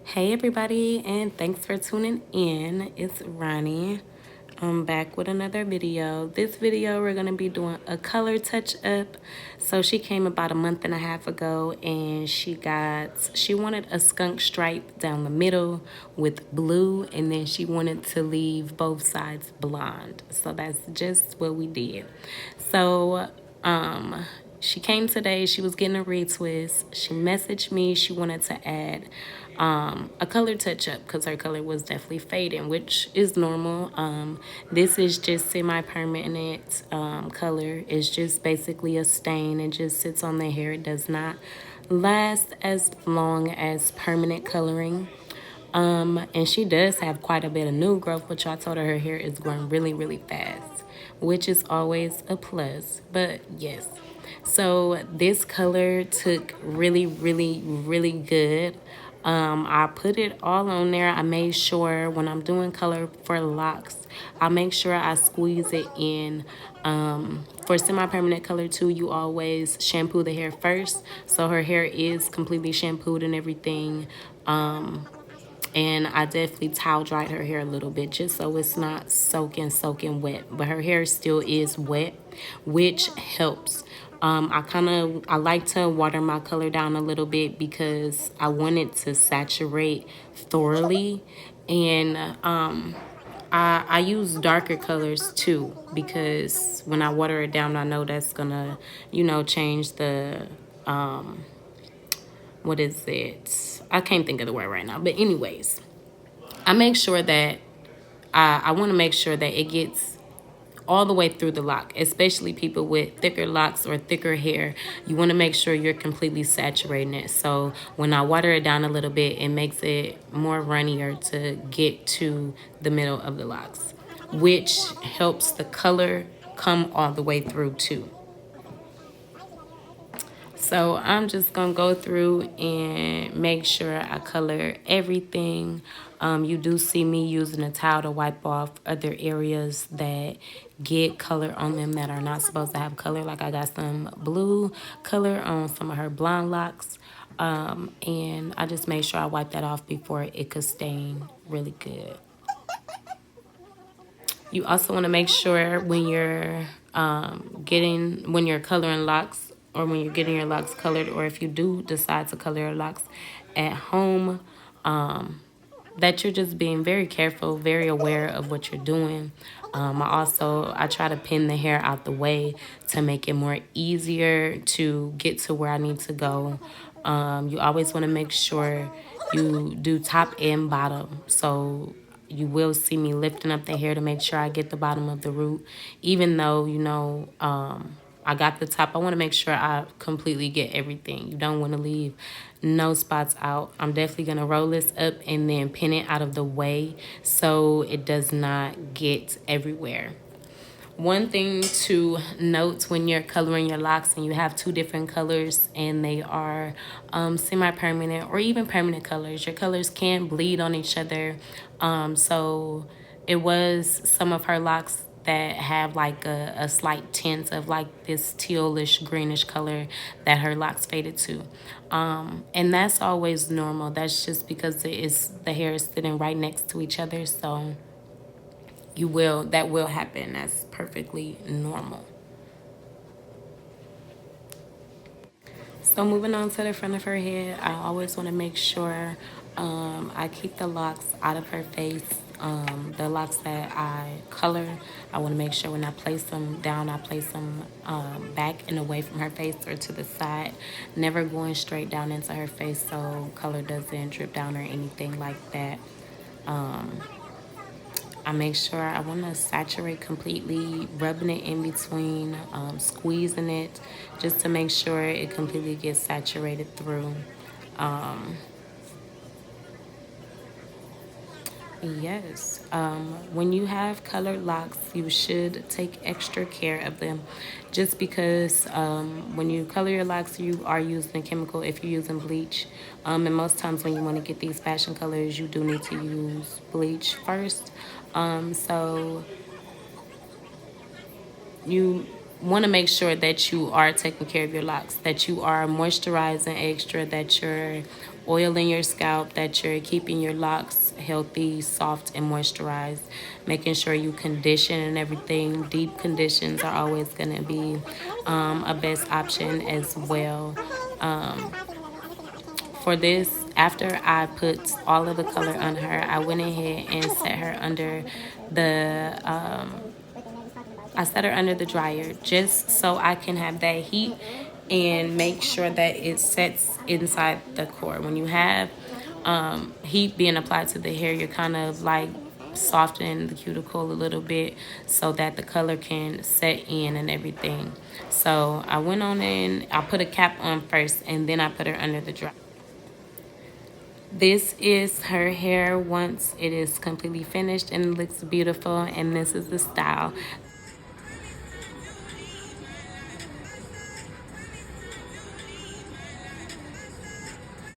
Hey everybody, and thanks for tuning in. It's Ronnie. I'm back with another video. This video we're gonna be doing a color touch up. So she came about a month and a half ago and she wanted a skunk stripe down the middle with blue, and then she wanted to leave both sides blonde. So that's just what we did. So she came today. She was getting a retwist. She messaged me. She wanted to add a color touch up because her color was definitely fading, which is normal. This is just semi-permanent color. It's just basically a stain. It just sits on the hair. It does not last as long as permanent coloring. And she does have quite a bit of new growth, which I told her hair is growing really, really fast, which is always a plus. But yes, so this color took really, really, really good. I put it all on there. I made sure when I'm doing color for locks, I make sure I squeeze it in. For semi-permanent color too, you always shampoo the hair first, so her hair is completely shampooed and everything. And I definitely towel dried her hair a little bit just so it's not soaking wet, but her hair still is wet, which helps. I like to water my color down a little bit because I want it to saturate thoroughly. And I use darker colors too because when I water it down, I know that's gonna, change the what is it? I can't think of the word right now. But anyways, I make sure that I want to make sure that it gets all the way through the lock, especially people with thicker locks or thicker hair. You want to make sure you're completely saturating it. So when I water it down a little bit, it makes it more runnier to get to the middle of the locks, which helps the color come all the way through too. So I'm just going to go through and make sure I color everything. You do see me using a towel to wipe off other areas that get color on them that are not supposed to have color. Like I got some blue color on some of her blonde locks. And I just made sure I wipe that off before it could stain really good. You also want to make sure when you're when you're coloring locks, or when you're getting your locks colored, or if you do decide to color your locks at home, that you're just being very careful, very aware of what you're doing. I try to pin the hair out the way to make it more easier to get to where I need to go. You always want to make sure you do top and bottom. So you will see me lifting up the hair to make sure I get the bottom of the root. Even though, I got the top, I want to make sure I completely get everything. You don't want to leave no spots out. I'm definitely going to roll this up and then pin it out of the way so it does not get everywhere. One thing to note when you're coloring your locks and you have two different colors and they are semi-permanent or even permanent colors, your colors can bleed on each other. So it was some of her locks that have like a slight tint of like this tealish greenish color that her locks faded to. And that's always normal. That's just because the hair is sitting right next to each other. So that will happen. That's perfectly normal. So moving on to the front of her head, I always want to make sure I keep the locks out of her face. The locks that I color, I want to make sure when I place them down, I place them back and away from her face or to the side, never going straight down into her face so color doesn't drip down or anything like that. I make sure I want to saturate completely, rubbing it in between, squeezing it just to make sure it completely gets saturated through. Yes. When you have colored locks, you should take extra care of them just because when you color your locks, you are using a chemical if you're using bleach. And most times when you want to get these fashion colors, you do need to use bleach first. So you want to make sure that you are taking care of your locks, that you are moisturizing extra, that you're oiling your scalp, that you're keeping your locks healthy, soft, and moisturized, making sure you condition and everything. Deep conditions are always going to be a best option as well. For this, after I put all of the color on her, I went ahead and set her under the dryer just so I can have that heat and make sure that it sets inside the core. When you have heat being applied to the hair, you're kind of like softening the cuticle a little bit so that the color can set in and everything. So I went on in, I put a cap on first, and then I put her under the dryer. This is her hair once it is completely finished and it looks beautiful, and this is the style.